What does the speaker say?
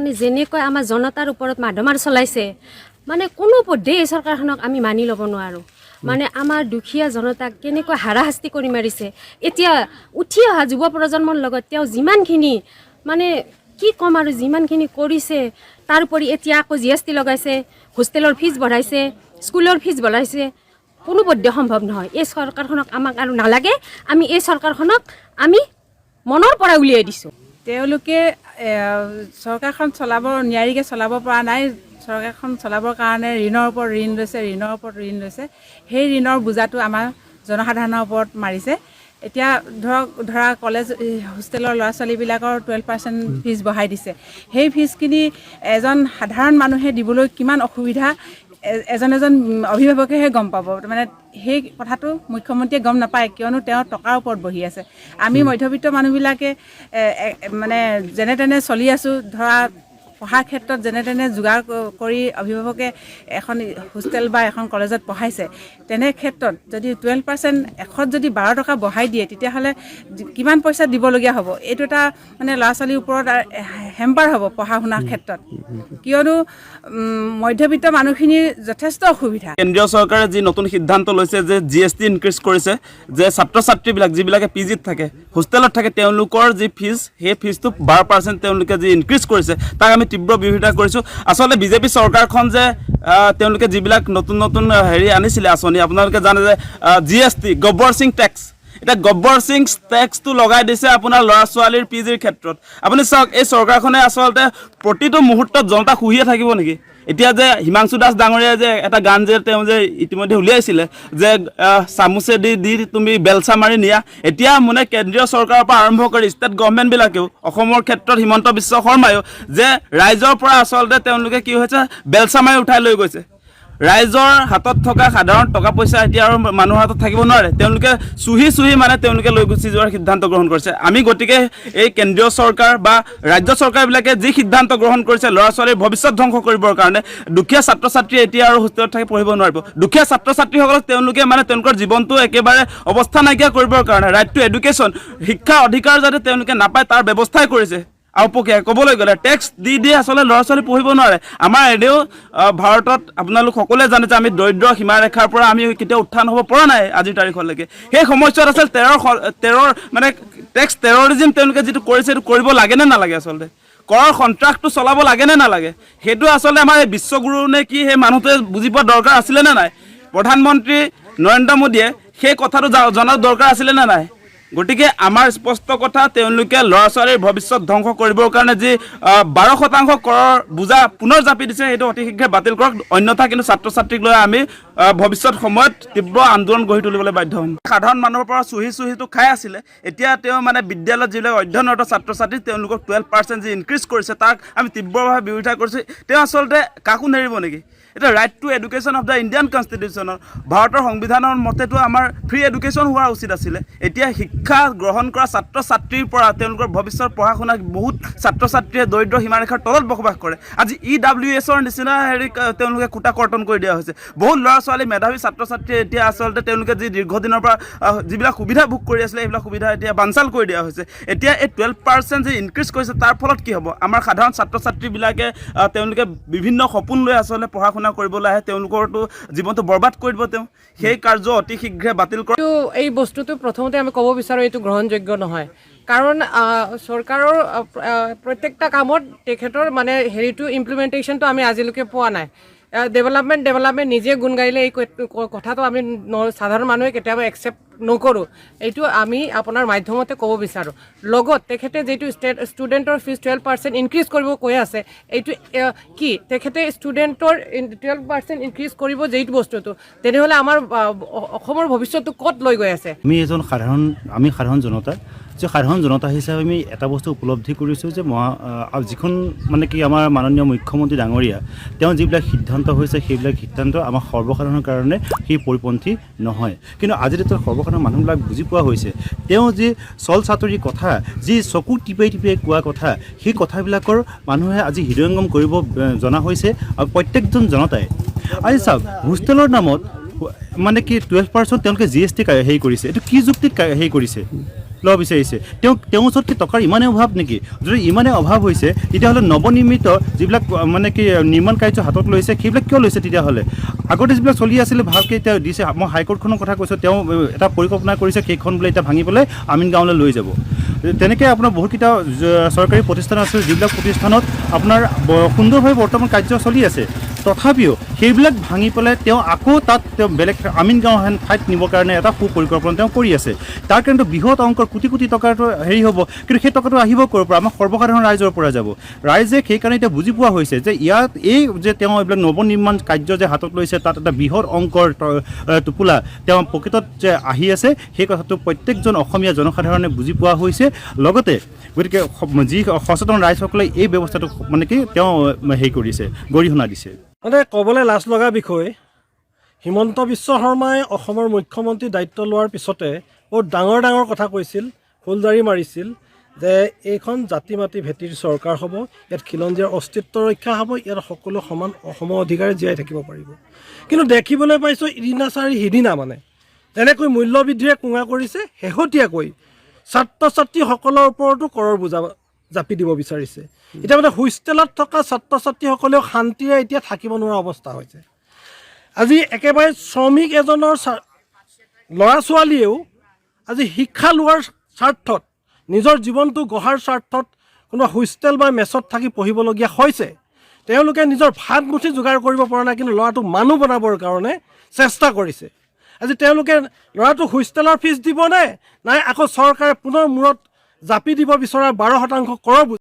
মানে যেনেকৈ আমাৰ জনতাৰ ওপৰত মাধমাৰ চলাইছে মানে কোনো পধ্যে এই চৰকাৰখনক আমি মানি ল'ব নোৱাৰোঁ মানে আমাৰ দুখীয়া জনতাক কেনেকৈ হাৰাশাস্তি কৰি মাৰিছে এতিয়া উঠি অহা যুৱ প্ৰজন্মৰ লগত তেওঁ যিমানখিনি মানে কি ক'ম আৰু যিমানখিনি কৰিছে তাৰ উপৰি এতিয়া আকৌ GST লগাইছে হোষ্টেলৰ ফিজ বঢ়াইছে স্কুলৰ ফিজ বঢ়াইছে কোনো পধ্যে সম্ভৱ নহয় এই চৰকাৰখনক আমাক আৰু নালাগে আমি এই চৰকাৰখনক আমি মনৰ পৰা উলিয়াই দিছোঁ তেওঁলোকে চৰকাৰখন নিয়াৰিকৈ চলাব পৰা নাই চৰকাৰখন চলাবৰ কাৰণে ঋণৰ ওপৰত ঋণ লৈছে সেই ঋণৰ বোজাটো আমাৰ জনসাধাৰণৰ ওপৰত মাৰিছে এতিয়া ধৰা কলেজ হোষ্টেলৰ ল'ৰা ছোৱালীবিলাকৰ 12% ফিজ বঢ়াই দিছে সেই ফিজখিনি এজন সাধাৰণ মানুহে দিবলৈ কিমান অসুবিধা এজন অভিভাৱকেহে গম পাব মানে সেই কথাটো মুখ্যমন্ত্ৰীয়ে গম নাপায় কিয়নো তেওঁ টকাৰ ওপৰত বহি আছে আমি মধ্যবিত্ত মানুহবিলাকে মানে যেনে তেনে চলি আছোঁ ধৰা পঢ়াৰ ক্ষেত্ৰত যেনে তেনে যোগাৰ কৰি অভিভাৱকে এখন হোষ্টেল বা এখন কলেজত পঢ়াইছে তেনে ক্ষেত্ৰত যদি 12% এখত যদি 12 টকা বঢ়াই দিয়ে তেতিয়াহ'লে কিমান পইচা দিবলগীয়া হ'ব এইটো এটা মানে ল'ৰা ছোৱালীৰ ওপৰত হেম্পাৰ হ'ব পঢ়া শুনাৰ ক্ষেত্ৰত কিয়নো মধ্যবিত্ত মানুহখিনিৰ যথেষ্ট অসুবিধা কেন্দ্ৰীয় চৰকাৰে যি নতুন সিদ্ধান্ত লৈছে যে GST ইনক্ৰিজ কৰিছে যে ছাত্ৰ ছাত্ৰীবিলাক যিবিলাকে পিজিত থাকে হোষ্টেলত থাকে তেওঁলোকৰ যি ফিজ সেই ফিজটো 12% তেওঁলোকে যি ইনক্ৰিজ কৰিছে তাক আমি তীব্ৰ বিৰোধিতা কৰিছোঁ আচলতে বিজেপি চৰকাৰখন যে তেওঁলোকে যিবিলাক নতুন নতুন হেৰি আনিছিলে আঁচনি আপোনালোকে জানে যে GST গব্বৰ সিং টেক্স এটা গব্বৰ সিং টেক্সটো লগাই দিছে আপোনাৰ ল'ৰা ছোৱালীৰ পিজিৰ ক্ষেত্ৰত আপুনি চাওক এই চৰকাৰখনে আচলতে প্ৰতিটো মুহূৰ্তত জনতা শুহিয়ে থাকিব নেকি এতিয়া যে হিমাংশু দাস ডাঙৰীয়া যে এটা গান যে তেওঁ যে ইতিমধ্যে উলিয়াইছিলে যে চামুচে দি তুমি বেলচা মাৰি নিয়া এতিয়া মানে কেন্দ্ৰীয় চৰকাৰৰ পৰা আৰম্ভ কৰি ষ্টেট গভৰ্ণমেণ্টবিলাকেও অসমৰ ক্ষেত্ৰত হিমন্ত বিশ্ব শৰ্মায়ো যে ৰাইজৰ পৰা আচলতে তেওঁলোকে কি হৈছে বেলচা মাৰি উঠাই লৈ গৈছে ৰাইজৰ হাতত থকা সাধাৰণ টকা পইচা এতিয়া আৰু মানুহৰ হাতত থাকিব নোৱাৰে তেওঁলোকে চুহি মানে তেওঁলোকে লৈ গুচি যোৱাৰ সিদ্ধান্ত গ্ৰহণ কৰিছে আমি গতিকে এই কেন্দ্ৰীয় চৰকাৰ বা ৰাজ্য চৰকাৰবিলাকে যি সিদ্ধান্ত গ্ৰহণ কৰিছে ল'ৰা ছোৱালীৰ ভৱিষ্যত ধ্বংস কৰিবৰ কাৰণে দুখীয়া ছাত্ৰ ছাত্ৰী এতিয়া আৰু হোষ্টেলত থাকি পঢ়িব নোৱাৰিব দুখীয়া ছাত্ৰ ছাত্ৰীসকলক তেওঁলোকে মানে তেওঁলোকৰ জীৱনটো একেবাৰে অৱস্থা নাইকিয়া কৰিবৰ কাৰণে ৰাইট টু এডুকেশ্যন শিক্ষাৰ অধিকাৰ যাতে তেওঁলোকে নাপায় তাৰ ব্যৱস্থাই কৰিছে আওপকীয়া ক'বলৈ গ'লে টেক্স দি আচলতে ল'ৰা ছোৱালী পঢ়িব নোৱাৰে আমাৰ এনেও ভাৰতত আপোনালোক সকলোৱে জানে যে আমি দৰিদ্ৰ সীমাৰেখাৰ পৰা আমি কেতিয়াও উত্থান হ'ব পৰা নাই আজিৰ তাৰিখলৈকে সেই সময়ছোৱাত আছিল তেৰৰ মানে টেক্স টেৰৰিজিম তেওঁলোকে যিটো কৰিছে সেইটো কৰিব লাগে নে নালাগে আচলতে কৰৰ সন্ত্ৰাসটো চলাব লাগে নে নালাগে সেইটো আচলতে আমাৰ এই বিশ্বগুৰু নে কি সেই মানুহটোৱে বুজি পোৱা দৰকাৰ আছিলে নে নাই প্ৰধানমন্ত্ৰী নৰেন্দ্ৰ মোদীয়ে সেই কথাটো জনাৰ দৰকাৰ আছিলে নে নাই গতিকে আমাৰ স্পষ্ট কথা তেওঁলোকে ল'ৰা ছোৱালীৰ ভৱিষ্যত ধ্বংস কৰিবৰ কাৰণে যি 12% কৰৰ বোজা পুনৰ জাপি দিছে সেইটো অতি শীঘ্ৰে বাতিল কৰক অন্যথা কিন্তু ছাত্ৰ ছাত্ৰীক লৈ আমি ভৱিষ্যত সময়ত তীব্ৰ আন্দোলন গঢ়ি তুলিবলৈ বাধ্য হ'ম সাধাৰণ মানুহৰ পৰা চুহিটো খাই আছিলে এতিয়া তেওঁ মানে বিদ্যালয়ত যিবিলাক অধ্যয়নৰত ছাত্ৰ ছাত্ৰী তেওঁলোকক 12% যি ইনক্ৰিজ কৰিছে তাক আমি তীব্ৰভাৱে বিৰোধিতা কৰিছোঁ তেওঁ আচলতে কাকো নেৰিব নেকি এটা right to education of the Indian কনষ্টিটিউশ্যনৰ ভাৰতৰ সংবিধানৰ মতেতো আমাৰ ফ্ৰী এডুকেশ্যন হোৱা উচিত আছিলে এতিয়া শিক্ষা গ্ৰহণ কৰা ছাত্ৰ ছাত্ৰীৰ পৰা তেওঁলোকৰ ভৱিষ্যত পঢ়া শুনা বহুত ছাত্ৰ ছাত্ৰীয়ে দৰিদ্ৰ সীমাৰেখাৰ তলত বসবাস কৰে আজি EWSৰ নিচিনা হেৰি তেওঁলোকে কোটা কৰ্তন কৰি দিয়া হৈছে বহুত ল'ৰা ছোৱালী মেধাৱী ছাত্ৰ ছাত্ৰীয়ে এতিয়া আচলতে তেওঁলোকে যি দীৰ্ঘদিনৰ পৰা যিবিলাক সুবিধা ভোগ কৰি আছিলে সেইবিলাক সুবিধা এতিয়া বানচাল কৰি দিয়া হৈছে এতিয়া এই 12% যি ইনক্ৰিজ কৰিছে তাৰ ফলত কি হ'ব আমাৰ সাধাৰণ ছাত্ৰ ছাত্ৰীবিলাকে তেওঁলোকে বিভিন্ন সপোন লৈ আচলতে পঢ়া শুনা কৰিবলৈ আহে তেওঁলোকৰতো জীৱনটো বৰবাদ কৰি দিব তেওঁ সেই কাৰ্য অতি শীঘ্ৰে বাতিল কৰক এই বস্তুটো প্ৰথমতে আমি ক'ব বিচাৰোঁ এইটো গ্ৰহণযোগ্য নহয় কাৰণ চৰকাৰৰ প্ৰত্যেকটা কামত তেখেতৰ মানে হেৰিটো ইমপ্লিমেণ্টেশ্যনটো আমি আজিলৈকে পোৱা নাই ডেভেলপমেণ্ট নিজে গুণ গাইলে এই কথাটো আমি সাধাৰণ মানুহে কেতিয়াবা একচেপ্ট নকৰোঁ এইটো আমি আপোনাৰ মাধ্যমতে ক'ব বিচাৰোঁ লগত তেখেতে যিটো ষ্টুডেণ্টৰ ফিজ 12% ইনক্ৰিজ কৰিব কৈ আছে এইটো কি তেখেতে ষ্টুডেণ্টৰ 12% ইনক্ৰিজ কৰিব যিটো বস্তুটো তেনেহ'লে আমাৰ অসমৰ ভৱিষ্যতটো ক'ত লৈ গৈ আছে আমি সাধাৰণ জনতা যে সাধাৰণ জনতা হিচাপে আমি এটা বস্তু উপলব্ধি কৰিছোঁ যে যিখন মানে কি আমাৰ মাননীয় মুখ্যমন্ত্ৰী ডাঙৰীয়া তেওঁ যিবিলাক সিদ্ধান্ত হৈছে সেইবিলাক সিদ্ধান্ত আমাৰ সৰ্বসাধাৰণৰ কাৰণে সেই পৰিপন্থী নহয় কিন্তু আজি যেতিয়া সৰ্বসাধাৰণ মানুহবিলাক বুজি পোৱা হৈছে তেওঁ যি চল চাতুৰি কথা যি চকু টিপাই কোৱা কথা সেই কথাবিলাকৰ মানুহে আজি হৃদয়ংগম কৰিব জনা হৈছে আৰু প্ৰত্যেকজন জনতাই আজি চাওক হোষ্টেলৰ নামত মানে কি 12% তেওঁলোকে GST হেৰি কৰিছে এইটো কি যুক্তিত হেৰি কৰিছে ল'ব বিচাৰিছে তেওঁৰ ওচৰত কি টকাৰ ইমানেই অভাৱ নেকি যদি ইমানেই অভাৱ হৈছে তেতিয়াহ'লে নৱনিৰ্মিত যিবিলাক মানে কি নিৰ্মাণ কাৰ্য হাতত লৈছে সেইবিলাক কিয় লৈছে তেতিয়াহ'লে আগতে যিবিলাক চলি আছিলে ভালকৈ এতিয়া দিছে মই হাইকোৰ্টখনৰ কথা কৈছোঁ তেওঁ এটা পৰিকল্পনা কৰিছে সেইখন বোলে এতিয়া ভাঙি পেলাই আমিন গাঁৱলৈ লৈ যাব তেনেকৈ আপোনাৰ বহুতকেইটা চৰকাৰী প্ৰতিষ্ঠান আছে যিবিলাক প্ৰতিষ্ঠানত আপোনাৰ সুন্দৰভাৱে বৰ্তমান কাৰ্য চলি আছে তথাপিও সেইবিলাক ভাঙি পেলাই তেওঁ আকৌ তাত তেওঁ বেলেগ আমিন গাঁও হেন ঠাইত নিবৰ কাৰণে এটা সুপৰিকল্পনা তেওঁ কৰি আছে তাৰ কাৰণেতো বৃহৎ অংকৰ কোটি কোটি টকাটো হেৰি হ'ব কিন্তু সেই টকাটো আহিব ক'ৰ পৰা আমাৰ সৰ্বসাধাৰণ ৰাইজৰ পৰা যাব ৰাইজে সেইকাৰণে এতিয়া বুজি পোৱা হৈছে যে ইয়াত এই যে তেওঁ এইবিলাক নৱনিৰ্মাণ কাৰ্য যে হাতত লৈছে তাত এটা বৃহৎ অংকৰ টোপোলা তেওঁ পকেটত যে আহি আছে সেই কথাটো প্ৰত্যেকজন অসমীয়া জনসাধাৰণে বুজি পোৱা হৈছে লগতে গতিকে যি সচেতন ৰাইজসকলে এই ব্যৱস্থাটো মানে কি তেওঁ হেৰি কৰিছে গৰিহণা দিছে মানে ক'বলৈ লাজ লগা বিষয় হিমন্ত বিশ্ব শৰ্মাই অসমৰ মুখ্যমন্ত্ৰী দায়িত্ব লোৱাৰ পিছতে বহুত ডাঙৰ ডাঙৰ কথা কৈছিল ফুলজাৰি মাৰিছিল যে এইখন জাতি মাতি ভেটিৰ চৰকাৰ হ'ব ইয়াত খিলঞ্জীয়াৰ অস্তিত্ব ৰক্ষা হ'ব ইয়াত সকলো সমান অসমৰ অধিকাৰে জীয়াই থাকিব পাৰিব কিন্তু দেখিবলৈ পাইছোঁ ইদিনা চাৰি সিদিনা মানে যেনেকৈ মূল্যবৃদ্ধিৰে কুঙা কৰিছে শেহতীয়াকৈ ছাত্ৰ ছাত্ৰীসকলৰ ওপৰতো কৰৰ বোজা জাপি দিব বিচাৰিছে এতিয়া মানে হোষ্টেলত থকা ছাত্ৰ ছাত্ৰীসকলেও শান্তিৰে এতিয়া থাকিব নোৱাৰা অৱস্থা হৈছে আজি একেবাৰে শ্ৰমিক এজনৰ ল'ৰা ছোৱালীয়েও আজি শিক্ষা লোৱাৰ স্বাৰ্থত নিজৰ জীৱনটো গঢ়াৰ স্বাৰ্থত কোনোবা হোষ্টেল বা মেছত থাকি পঢ়িবলগীয়া হৈছে তেওঁলোকে নিজৰ ভাত মুঠি যোগাৰ কৰিব পৰা নাই কিন্তু ল'ৰাটোক মানুহ বনাবৰ কাৰণে চেষ্টা কৰিছে আজি তেওঁলোকে ল'ৰাটোক হোষ্টেলৰ ফিজ দিবনে নাই আকৌ চৰকাৰে পুনৰ মূৰত জাপি দিব বিচৰা 12% কৰৰ